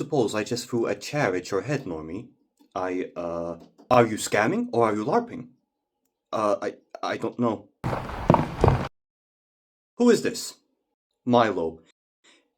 suppose I just threw a chair at your head, Normie. Are you scamming or are you LARPing? I don't know. Who is this? Milo.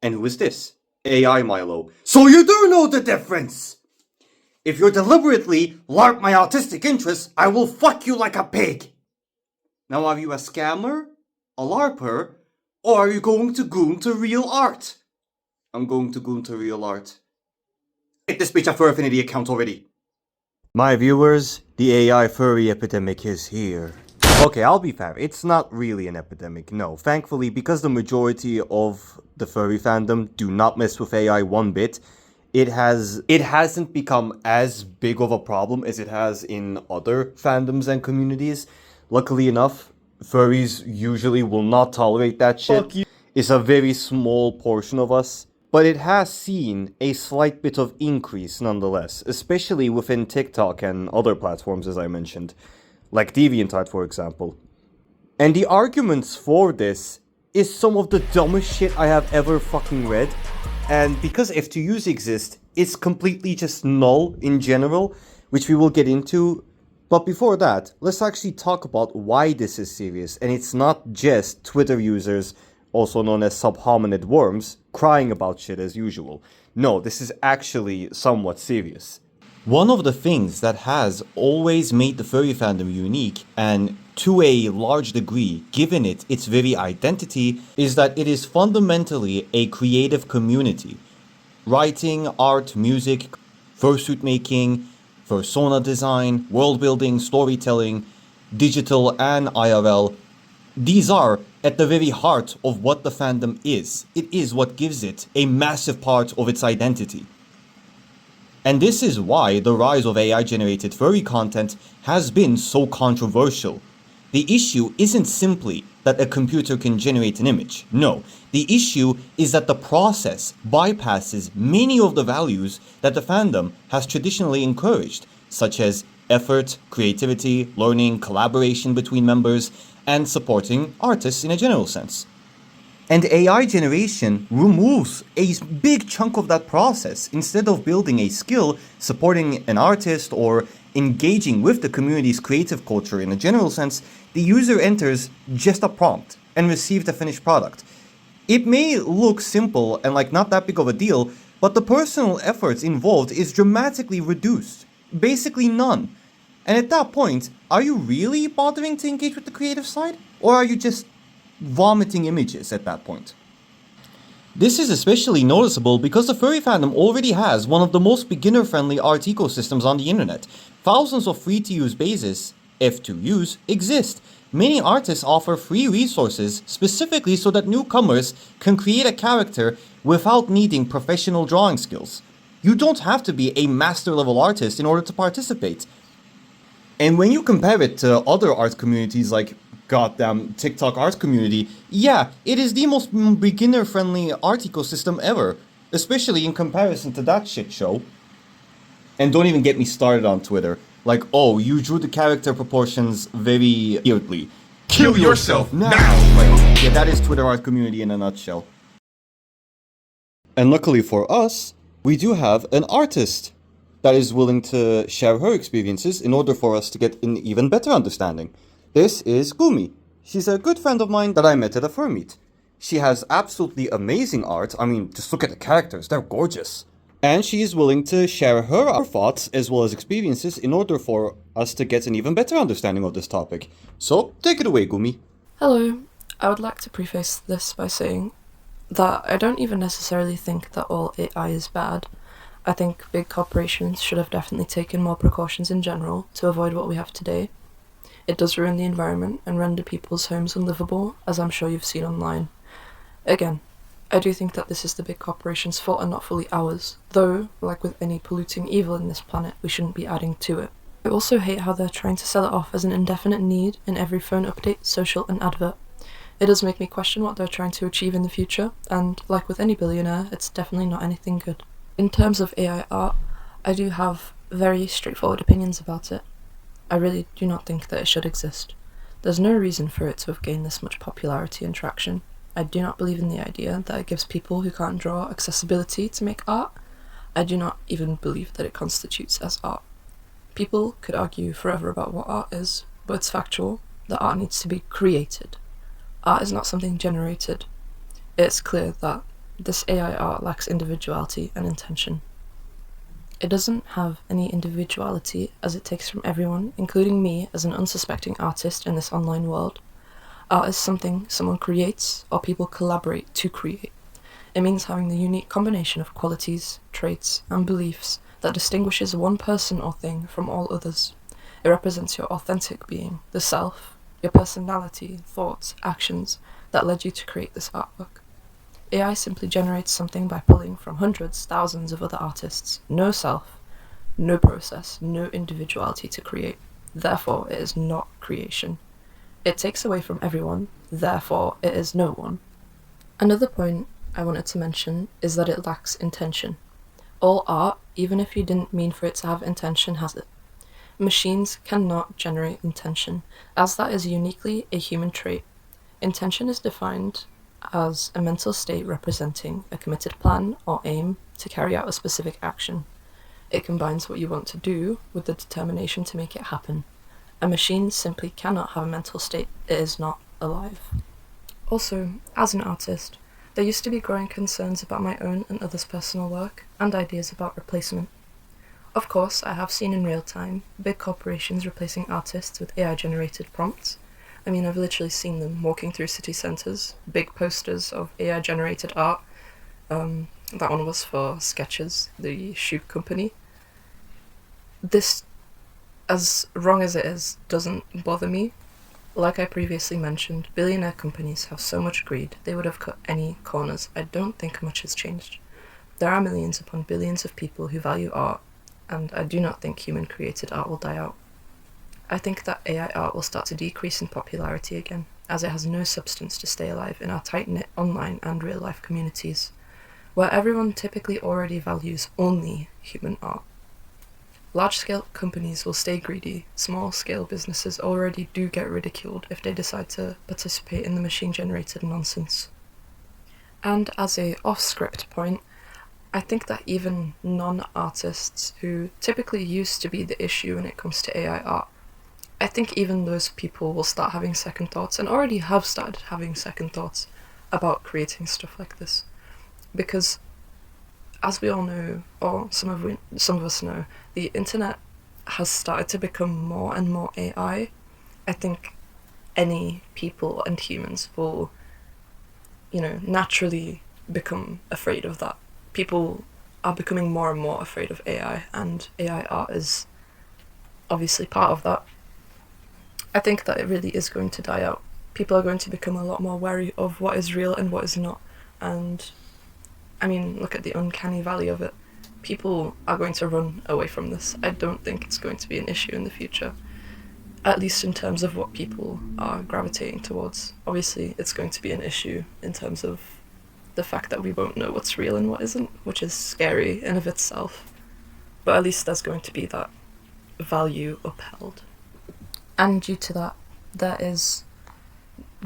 And who is this? AI Milo. So you do know the difference! If you deliberately LARP my autistic interests, I will fuck you like a pig! Now are you a scammer, a LARPer, or are you going to goon to real art? I'm going to goon to real art. Get this bitch a Fur Affinity account already. My viewers, the AI furry epidemic is here. Okay, I'll be fair, it's not really an epidemic, no. Thankfully, because the majority of the furry fandom do not mess with AI one bit, it hasn't become as big of a problem as it has in other fandoms and communities. Luckily enough, furries usually will not tolerate that shit. It's a very small portion of us. But it has seen a slight bit of increase nonetheless, especially within TikTok and other platforms as I mentioned, like DeviantArt for example. And the arguments for this is some of the dumbest shit I have ever fucking read. And because F2Us exist, it's completely just null in general, which we will get into. But before that, let's actually talk about why this is serious, and it's not just Twitter users, also known as subhominid worms, crying about shit as usual. No, this is actually somewhat serious. One of the things that has always made the furry fandom unique, and to a large degree given it its very identity, is that it is fundamentally a creative community. Writing, art, music, fursuit making, persona design, world building, storytelling, digital and IRL, these are at the very heart of what the fandom is. It is what gives it a massive part of its identity. And this is why the rise of AI-generated furry content has been so controversial. The issue isn't simply that a computer can generate an image. No, the issue is that the process bypasses many of the values that the fandom has traditionally encouraged, such as effort, creativity, learning, collaboration between members, and supporting artists in a general sense. And AI generation removes a big chunk of that process. Instead of building a skill, supporting an artist, or engaging with the community's creative culture in a general sense, the user enters just a prompt and receives the finished product. It may look simple and like not that big of a deal, but the personal efforts involved is dramatically reduced. Basically none. And at that point, are you really bothering to engage with the creative side? Or are you just vomiting images at that point? This is especially noticeable because the furry fandom already has one of the most beginner-friendly art ecosystems on the internet. Thousands of free-to-use bases, F2Us, exist. Many artists offer free resources specifically so that newcomers can create a character without needing professional drawing skills. You don't have to be a master-level artist in order to participate. And when you compare it to other art communities like goddamn TikTok art community, yeah, it is the most beginner-friendly art ecosystem ever, especially in comparison to that shit show. And don't even get me started on Twitter. Like, oh, you drew the character proportions very weirdly. Kill yourself now! Like, yeah, that is Twitter art community in a nutshell. And luckily for us, we do have an artist that is willing to share her experiences in order for us to get an even better understanding. This is Gumi. She's a good friend of mine that I met at a fur meet. She has absolutely amazing art. I mean, just look at the characters, they're gorgeous. And she is willing to share her thoughts as well as experiences in order for us to get an even better understanding of this topic. So, take it away, Gumi. Hello. I would like to preface this by saying that I don't even necessarily think that all AI is bad. I think big corporations should have definitely taken more precautions in general to avoid what we have today. It does ruin the environment and render people's homes unlivable, as I'm sure you've seen online. Again, I do think that this is the big corporations' fault and not fully ours, though, like with any polluting evil in this planet, we shouldn't be adding to it. I also hate how they're trying to sell it off as an indefinite need in every phone update, social and advert. It does make me question what they're trying to achieve in the future, and like with any billionaire, it's definitely not anything good. In terms of AI art, I do have very straightforward opinions about it. I really do not think that it should exist. There's no reason for it to have gained this much popularity and traction. I do not believe in the idea that it gives people who can't draw accessibility to make art. I do not even believe that it constitutes as art. People could argue forever about what art is, but it's factual that art needs to be created. Art is not something generated. It's clear that this AI art lacks individuality and intention. It doesn't have any individuality as it takes from everyone, including me as an unsuspecting artist in this online world. Art is something someone creates or people collaborate to create. It means having the unique combination of qualities, traits, and beliefs that distinguishes one person or thing from all others. It represents your authentic being, the self, your personality, thoughts, actions that led you to create this artwork. AI simply generates something by pulling from hundreds, thousands of other artists. No self, no process, no individuality to create. Therefore, it is not creation. It takes away from everyone, therefore, it is no one. Another point I wanted to mention is that it lacks intention. All art, even if you didn't mean for it to have intention, has it. Machines cannot generate intention, as that is uniquely a human trait. Intention is defined as a mental state representing a committed plan or aim to carry out a specific action. It combines what you want to do with the determination to make it happen. A machine simply cannot have a mental state. It is not alive. Also, as an artist, there used to be growing concerns about my own and others' personal work and ideas about replacement. Of course, I have seen in real time big corporations replacing artists with AI-generated prompts. I mean, I've literally seen them walking through city centres, big posters of AI-generated art. That one was for Skechers, the shoe company. This, as wrong as it is, doesn't bother me. Like I previously mentioned, billionaire companies have so much greed, they would have cut any corners. I don't think much has changed. There are millions upon billions of people who value art, and I do not think human-created art will die out. I think that AI art will start to decrease in popularity again, as it has no substance to stay alive in our tight-knit online and real-life communities, where everyone typically already values only human art. Large-scale companies will stay greedy. Small-scale businesses already do get ridiculed if they decide to participate in the machine-generated nonsense. And as a off-script point, I think that even non-artists, who typically used to be the issue when it comes to AI art, I think even those people will start having second thoughts, and already have started having second thoughts about creating stuff like this. Because, as we all know, or some of us know, the internet has started to become more and more AI. I think any people and humans will, naturally become afraid of that. People are becoming more and more afraid of AI, and AI art is obviously part of that. I think that it really is going to die out. People are going to become a lot more wary of what is real and what is not. And, I mean, look at the uncanny valley of it. People are going to run away from this. I don't think it's going to be an issue in the future, at least in terms of what people are gravitating towards. Obviously, it's going to be an issue in terms of the fact that we won't know what's real and what isn't, which is scary in of itself. But at least there's going to be that value upheld. And due to that, there is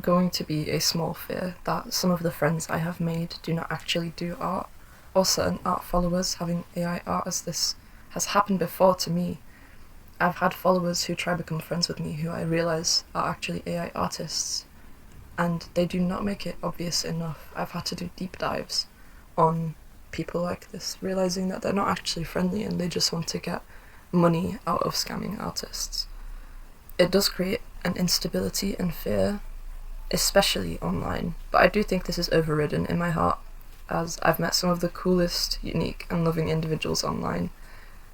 going to be a small fear that some of the friends I have made do not actually do art, or certain art followers having AI art, as this has happened before to me. I've had followers who try to become friends with me who I realise are actually AI artists, and they do not make it obvious enough. I've had to do deep dives on people like this, realising that they're not actually friendly and they just want to get money out of scamming artists. It does create an instability and fear, especially online, but I do think this is overridden in my heart, as I've met some of the coolest, unique, and loving individuals online.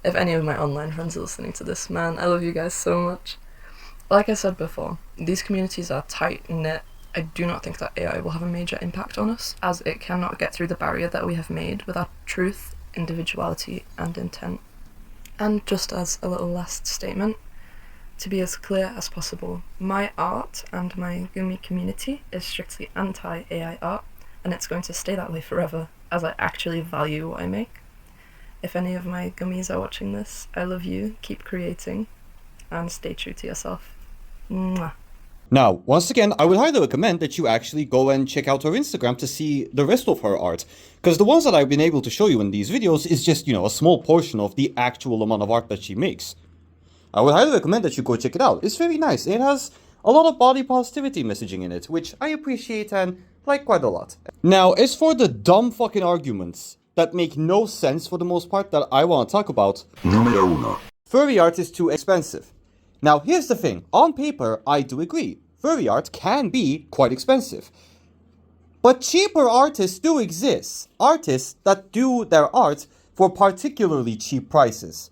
If any of my online friends are listening to this, man, I love you guys so much. Like I said before, these communities are tight-knit. I do not think that AI will have a major impact on us, as it cannot get through the barrier that we have made without truth, individuality, and intent. And just as a little last statement, to be as clear as possible, my art and my Gumi community is strictly anti-AI art, and it's going to stay that way forever, as I actually value what I make. If any of my gummies are watching this, I love you, keep creating, and stay true to yourself. Mwah. Now, once again, I would highly recommend that you actually go and check out her Instagram to see the rest of her art. Because the ones that I've been able to show you in these videos is just, a small portion of the actual amount of art that she makes. I would highly recommend that you go check it out. It's very nice. It has a lot of body positivity messaging in it, which I appreciate and like quite a lot. Now, as for the dumb fucking arguments that make no sense for the most part that I want to talk about, Número uno. furry art is too expensive. Now, here's the thing. On paper, I do agree. Furry art can be quite expensive. But cheaper artists do exist. Artists that do their art for particularly cheap prices.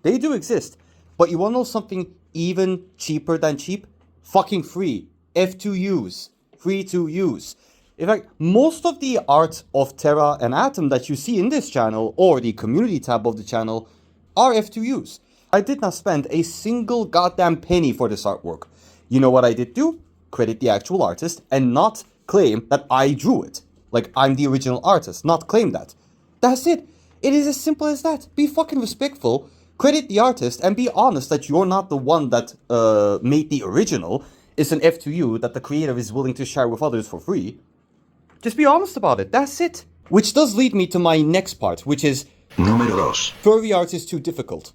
They do exist. But you wanna know something even cheaper than cheap? Fucking free. F2Us. Free to use. In fact, most of the art of Terra and Atom that you see in this channel, or the community tab of the channel, are F2Us. I did not spend a single goddamn penny for this artwork. You know what I did do? Credit the actual artist and not claim that I drew it. Like I'm the original artist, not claim that. That's it. It is as simple as that. Be fucking respectful, credit the artist, and be honest that you're not the one that made the original. It's an F2U that the creator is willing to share with others for free. Just be honest about it. That's it. Which does lead me to my next part, which is Número dos. furry art is too difficult.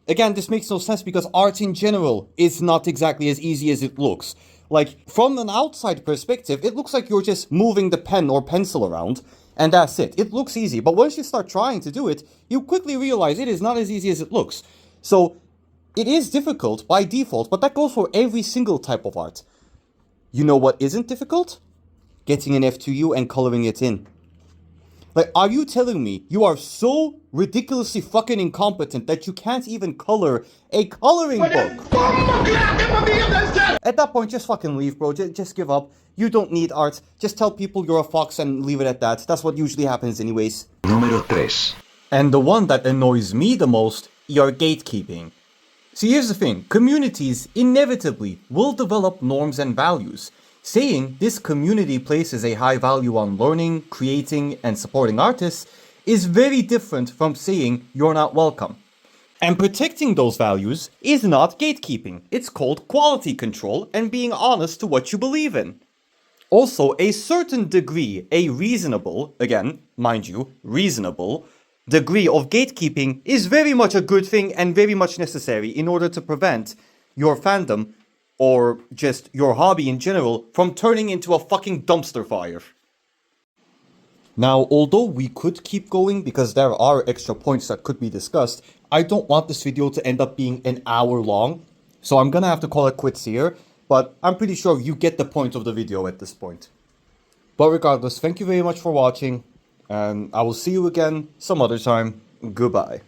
Again, this makes no sense because art in general is not exactly as easy as it looks. Like, from an outside perspective, it looks like you're just moving the pen or pencil around, and that's it. It looks easy, but once you start trying to do it, you quickly realize it is not as easy as it looks. So, it is difficult by default, but that goes for every single type of art. You know what isn't difficult? Getting an F2U and coloring it in. Like, are you telling me you are so ridiculously fucking incompetent that you can't even color a coloring book? At that point, just fucking leave, bro. Just give up. You don't need art. Just tell people you're a fox and leave it at that. That's what usually happens anyways. Número tres. And the one that annoys me the most, your gatekeeping. See, here's the thing. Communities inevitably will develop norms and values. Saying this community places a high value on learning, creating, and supporting artists is very different from saying you're not welcome. And protecting those values is not gatekeeping. It's called quality control and being honest to what you believe in. Also, a certain degree, a reasonable, again, mind you, reasonable, degree of gatekeeping is very much a good thing and very much necessary in order to prevent your fandom or just your hobby in general from turning into a fucking dumpster fire. Now, although we could keep going because there are extra points that could be discussed, I don't want this video to end up being an hour long, so I'm gonna have to call it quits here, but I'm pretty sure you get the point of the video at this point. But regardless, thank you very much for watching, and I will see you again some other time. Goodbye.